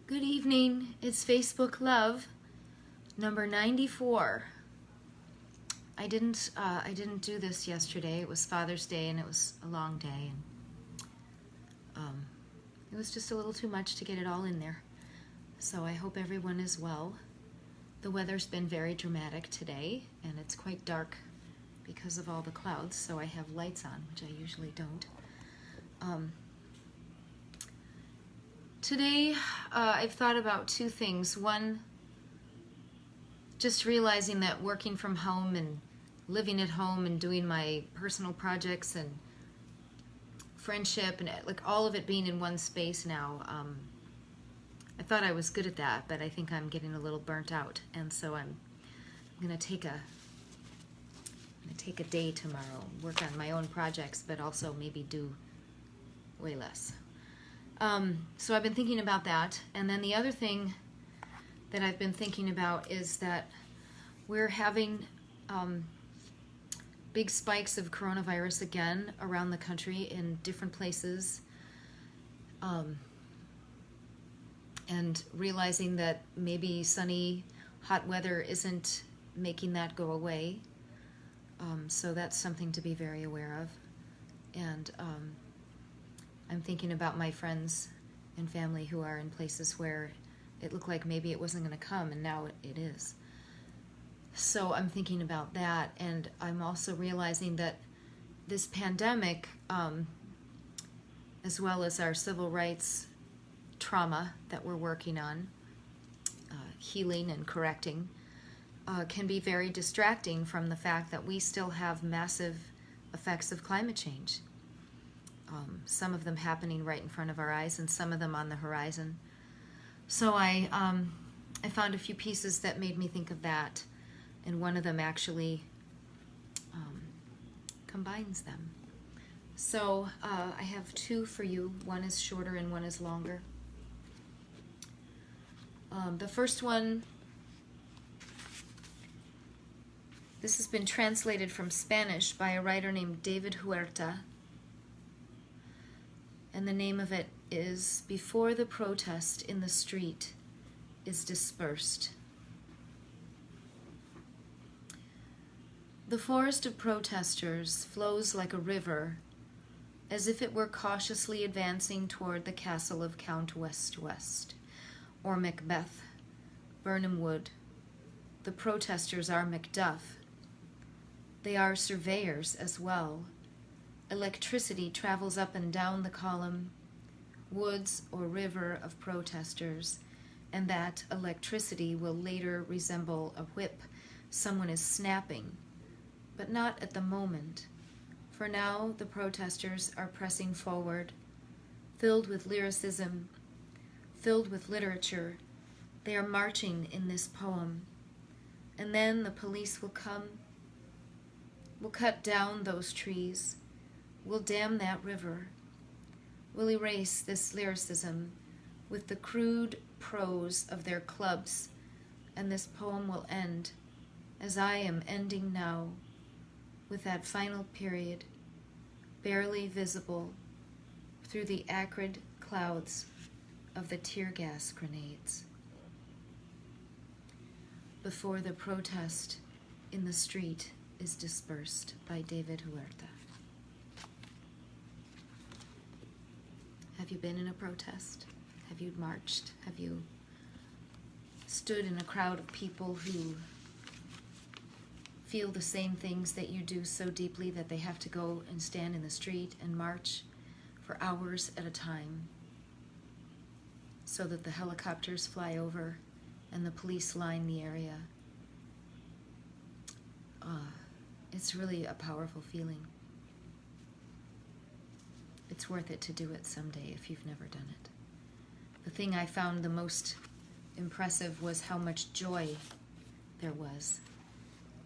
Good evening. It's Facebook Love, number 94. I didn't do this yesterday. It was Father's Day, and it was a long day, and it was just a little too much to get it all in there. So I hope everyone is well. The weather's been very dramatic today, and it's quite dark because of all the clouds. So I have lights on, which I usually don't. Today, I've thought about two things. One, just realizing that working from home and living at home and doing my personal projects and friendship and like all of it being in one space now, I thought I was good at that, but I think I'm getting a little burnt out, and so I'm gonna take a day tomorrow, work on my own projects, but also maybe do way less. So I've been thinking about that, and then the other thing that I've been thinking about is that we're having big spikes of coronavirus again around the country in different places, and realizing that maybe sunny, hot weather isn't making that go away. So that's something to be very aware of. And I'm thinking about my friends and family who are in places where it looked like maybe it wasn't going to come, and now it is. So I'm thinking about that, and I'm also realizing that this pandemic, as well as our civil rights trauma that we're working on, healing and correcting, can be very distracting from the fact that we still have massive effects of climate change. Some of them happening right in front of our eyes, and some of them on the horizon. So I found a few pieces that made me think of that, and one of them actually combines them. So I have two for you. One is shorter and one is longer. The first one, this has been translated from Spanish by a writer named David Huerta. And the name of it is Before the Protest in the Street is Dispersed. The forest of protesters flows like a river, as if it were cautiously advancing toward the castle of Count West, or Macbeth, Birnam Wood. The protesters are Macduff. They are surveyors as well. Electricity travels up and down the column, woods or river of protesters, and that electricity will later resemble a whip someone is snapping, but not at the moment. For now, the protesters are pressing forward, filled with lyricism, filled with literature. They are marching in this poem, and then the police will come, will cut down those trees, will dam that river, will erase this lyricism with the crude prose of their clubs, and this poem will end, as I am ending now, with that final period, barely visible through the acrid clouds of the tear gas grenades. Before the protest in the street is dispersed, by David Huerta. Have you been in a protest? Have you marched? Have you stood in a crowd of people who feel the same things that you do so deeply that they have to go and stand in the street and march for hours at a time so that the helicopters fly over and the police line the area? It's really a powerful feeling. It's worth it to do it someday if you've never done it. The thing I found the most impressive was how much joy there was.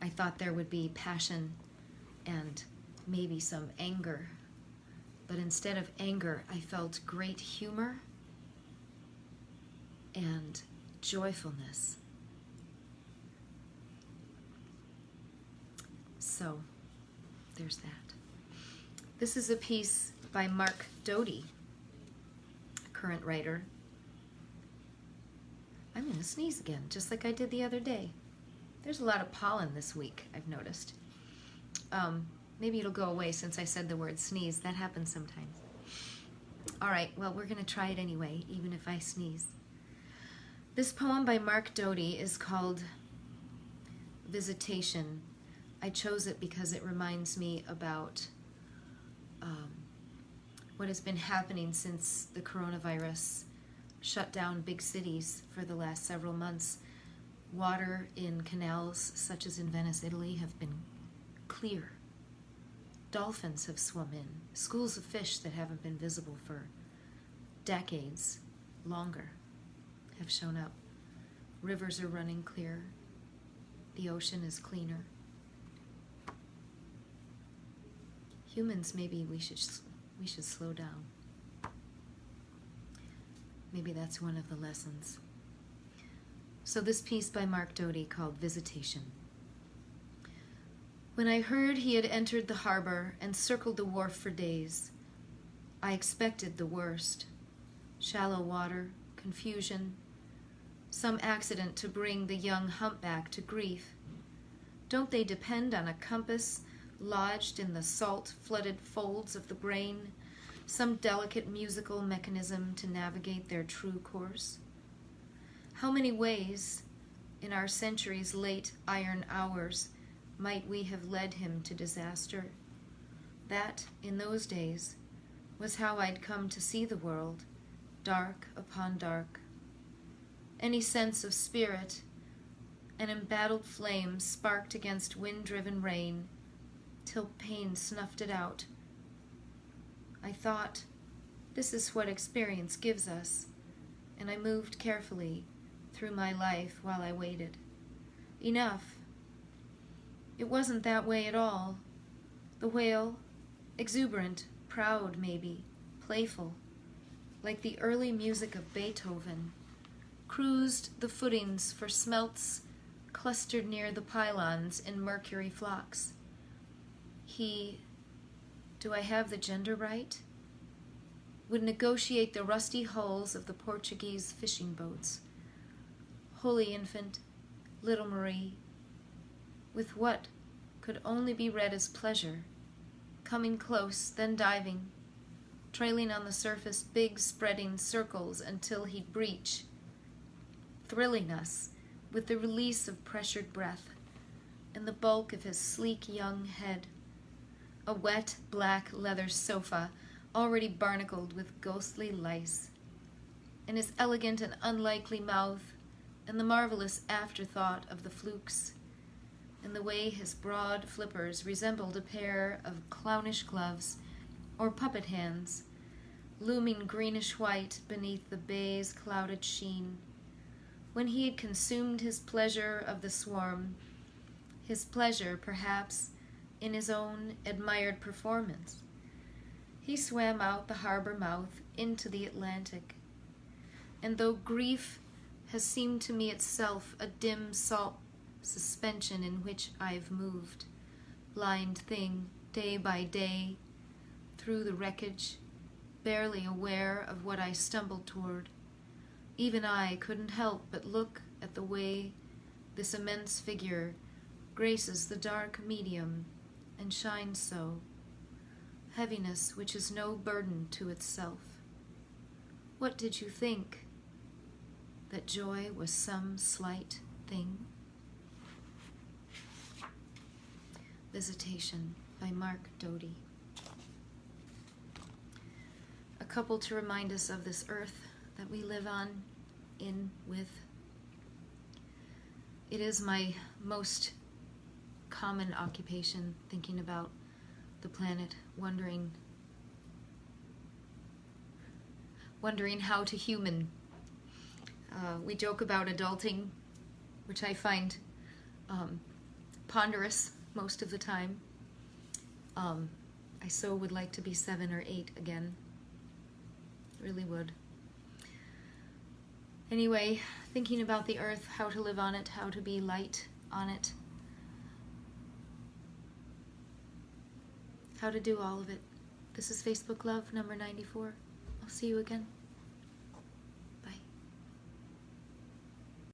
I thought there would be passion and maybe some anger, but instead of anger, I felt great humor and joyfulness. So, there's that. This is a piece by Doty, a current writer, I'm going to sneeze again, just like I did the other day. There's a lot of pollen this week, I've noticed. Maybe it'll go away since I said the word sneeze. That happens sometimes. All right, well, we're going to try it anyway, even if I sneeze. This poem by Mark Doty is called Visitation. I chose it because it reminds me about what has been happening since the coronavirus shut down big cities for the last several months. Water in canals, such as in Venice, Italy, have been clear. Dolphins have swum in. Schools of fish that haven't been visible for decades, longer, have shown up. Rivers are running clear. The ocean is cleaner. Humans, maybe we should slow down. Maybe that's one of the lessons. So this piece by Mark Doty called Visitation. When I heard he had entered the harbor and circled the wharf for days, I expected the worst. Shallow water, confusion, some accident to bring the young humpback to grief. Don't they depend on a compass lodged in the salt-flooded folds of the brain, some delicate musical mechanism to navigate their true course? How many ways, in our century's late iron hours, might we have led him to disaster? That, in those days, was how I'd come to see the world, dark upon dark. Any sense of spirit, an embattled flame sparked against wind-driven rain, till pain snuffed it out. I thought, this is what experience gives us, and I moved carefully through my life while I waited. Enough. It wasn't that way at all. The whale, exuberant, proud maybe, playful, like the early music of Beethoven, cruised the footings for smelts clustered near the pylons in mercury flocks. He, do I have the gender right, would negotiate the rusty hulls of the Portuguese fishing boats. Holy infant, little Marie, with what could only be read as pleasure, coming close, then diving, trailing on the surface big spreading circles until he'd breach, thrilling us with the release of pressured breath and the bulk of his sleek young head. A wet black leather sofa already barnacled with ghostly lice, and his elegant and unlikely mouth, and the marvelous afterthought of the flukes, and the way his broad flippers resembled a pair of clownish gloves or puppet hands, looming greenish-white beneath the bay's clouded sheen. When he had consumed his pleasure of the swarm, his pleasure, perhaps, in his own admired performance, he swam out the harbor mouth into the Atlantic. And though grief has seemed to me itself a dim salt suspension in which I've moved, blind thing, day by day, through the wreckage, barely aware of what I stumbled toward, even I couldn't help but look at the way this immense figure graces the dark medium and shines so, heaviness which is no burden to itself. What did you think? That joy was some slight thing? Visitation by Mark Doty. A couple to remind us of this earth that we live on, in, with. It is my most common occupation, thinking about the planet, wondering how to human. We joke about adulting, which I find ponderous most of the time. I so would like to be 7 or 8 again. Really would. Anyway, thinking about the earth, how to live on it, how to be light on it, how to do all of it. This is Facebook Love number 94. I'll see you again.